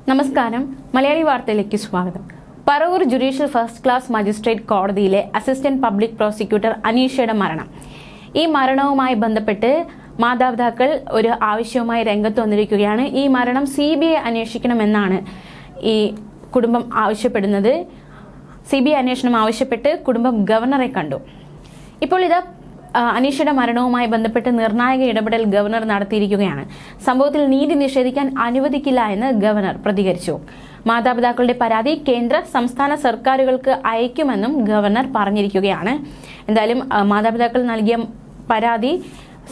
നമസ്കാരം, മലയാളി വാർത്തയിലേക്ക് സ്വാഗതം. Paravur judicial first class magistrate കോടതിയിലെ അസിസ്റ്റന്റ് പബ്ലിക് പ്രോസിക്യൂട്ടർ അനീഷയുടെ മരണം. ഈ മരണവുമായി ബന്ധപ്പെട്ട് മാതാപിതാക്കൾ ഒരു ആവശ്യവുമായി രംഗത്ത് വന്നിരിക്കുകയാണ്. ഈ മരണം CBI അന്വേഷിക്കണമെന്നാണ് ഈ കുടുംബം ആവശ്യപ്പെടുന്നത്. CBI അന്വേഷണം ആവശ്യപ്പെട്ട് കുടുംബം ഗവർണറെ കണ്ടു. ഇപ്പോൾ ഇത് അനീഷയുടെ മരണവുമായി ബന്ധപ്പെട്ട് നിർണായക ഇടപെടൽ ഗവർണർ നടത്തിയിരിക്കുകയാണ്. സംഭവത്തിൽ നീതി നിഷേധിക്കാൻ അനുവദിക്കില്ല എന്ന് ഗവർണർ പ്രതികരിച്ചു. മാതാപിതാക്കളുടെ പരാതി കേന്ദ്ര സംസ്ഥാന സർക്കാരുകൾക്ക് അയക്കുമെന്നും ഗവർണർ പറഞ്ഞിരിക്കുകയാണ്. എന്തായാലും മാതാപിതാക്കൾ നൽകിയ പരാതി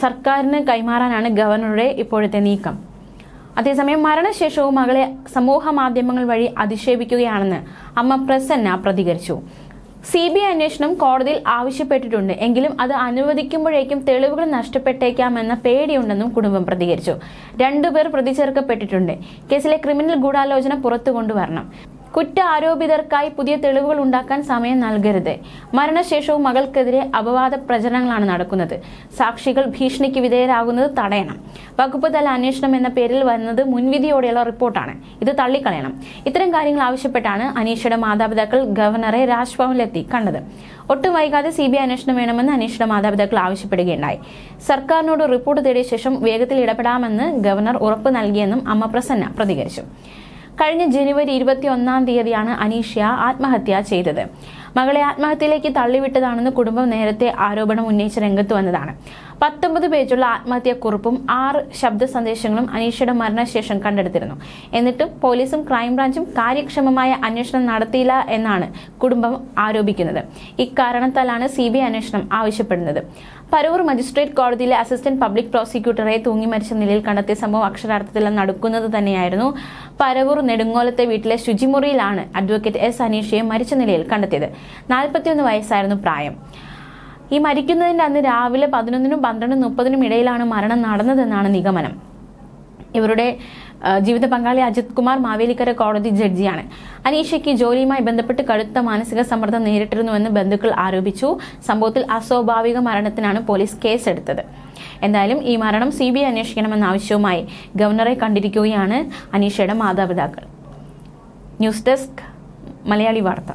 സർക്കാരിന് കൈമാറാനാണ് ഗവർണറുടെ ഇപ്പോഴത്തെ നീക്കം. അതേസമയം മരണശേഷവും മകളെ സമൂഹ മാധ്യമങ്ങൾ വഴി അധിക്ഷേപിക്കുകയാണെന്ന് അമ്മ പ്രസന്ന പ്രതികരിച്ചു. CBI അന്വേഷണം കോടതിയിൽ ആവശ്യപ്പെട്ടിട്ടുണ്ട്, എങ്കിലും അത് അനുവദിക്കുമ്പോഴേക്കും തെളിവുകൾ നഷ്ടപ്പെട്ടേക്കാമെന്ന പേടിയുണ്ടെന്നും കുടുംബം പ്രതികരിച്ചു. 2 പേർ പ്രതി ചേർക്കപ്പെട്ടിട്ടുണ്ട്. കേസിലെ ക്രിമിനൽ ഗൂഢാലോചന പുറത്തു കൊണ്ടുവരണം. കുറ്റാരോപിതർക്കായി പുതിയ തെളിവുകൾ ഉണ്ടാക്കാൻ സമയം നൽകരുത്. മരണശേഷവും മകൾക്കെതിരെ അപവാദ പ്രചരണങ്ങളാണ് നടക്കുന്നത്. സാക്ഷികൾ ഭീഷണിക്ക് വിധേയരാകുന്നത് തടയണം. വകുപ്പ് തല അന്വേഷണം എന്ന പേരിൽ വരുന്നത് മുൻവിധിയോടെയുള്ള റിപ്പോർട്ടാണ്. ഇത് തള്ളിക്കളയണം. ഇത്തരം കാര്യങ്ങൾ ആവശ്യപ്പെട്ടാണ് അനീഷയുടെ മാതാപിതാക്കൾ ഗവർണറെ രാജ്ഭവനിലെത്തി കണ്ടത്. ഒട്ടും വൈകാതെ CBI അന്വേഷണം വേണമെന്ന് അനീഷയുടെ മാതാപിതാക്കൾ ആവശ്യപ്പെടുകയുണ്ടായി. സർക്കാരിനോട് റിപ്പോർട്ട് തേടിയ ശേഷം വേഗത്തിൽ ഇടപെടാമെന്ന് ഗവർണർ ഉറപ്പ് നൽകിയെന്നും അമ്മ പ്രസന്ന പ്രതികരിച്ചു. കഴിഞ്ഞ ജനുവരി 21-ാം തീയതിയാണ് അനീഷ ആത്മഹത്യ ചെയ്തത്. മകളെ ആത്മഹത്യയിലേക്ക് തള്ളിവിട്ടതാണെന്ന് കുടുംബം നേരത്തെ ആരോപണം ഉന്നയിച്ച് രംഗത്ത് വന്നതാണ്. 19 പേജുള്ള ആത്മഹത്യാക്കുറിപ്പും 6 ശബ്ദ സന്ദേശങ്ങളും അനീഷയുടെ മരണശേഷം കണ്ടെടുത്തിരുന്നു. എന്നിട്ടും പോലീസും ക്രൈംബ്രാഞ്ചും കാര്യക്ഷമമായ അന്വേഷണം നടത്തിയില്ല എന്നാണ് കുടുംബം ആരോപിക്കുന്നത്. ഇക്കാരണത്താലാണ് CBI അന്വേഷണം ആവശ്യപ്പെടുന്നത്. പറവൂർ മജിസ്ട്രേറ്റ് കോടതിയിലെ അസിസ്റ്റന്റ് പബ്ലിക് പ്രോസിക്യൂട്ടറെ തൂങ്ങിമരിച്ച നിലയിൽ കണ്ടെത്തിയ സംഭവം അക്ഷരാർത്ഥത്തിൽ നടക്കുന്നത് തന്നെയായിരുന്നു. പറവൂർ നെടുങ്ങോലത്തെ വീട്ടിലെ ശുചിമുറിയിലാണ് അഡ്വക്കേറ്റ് S അനീഷയെ മരിച്ച നിലയിൽ കണ്ടെത്തിയത്. 41 വയസ്സായിരുന്നു പ്രായം. ഈ മരിക്കുന്നതിന്റെ അന്ന് രാവിലെ 11-നും 12:30-നും ഇടയിലാണ് മരണം നടന്നതെന്നാണ് നിഗമനം. ഇവരുടെ ജീവിത പങ്കാളി അജിത് കുമാർ മാവേലിക്കര കോടതി ജഡ്ജിയാണ്. അനീഷയ്ക്ക് ജോലിയുമായി ബന്ധപ്പെട്ട് കടുത്ത മാനസിക സമ്മർദ്ദം നേരിട്ടിരുന്നുവെന്ന് ബന്ധുക്കൾ ആരോപിച്ചു. സംഭവത്തിൽ അസ്വാഭാവിക മരണത്തിനാണ് പോലീസ് കേസെടുത്തത്. എന്തായാലും ഈ മരണം CBI അന്വേഷിക്കണമെന്ന ആവശ്യവുമായി ഗവർണറെ കണ്ടിരിക്കുകയാണ് അനീഷയുടെ മാതാപിതാക്കൾ. ന്യൂസ് ഡെസ്ക്, മലയാളി വാർത്ത.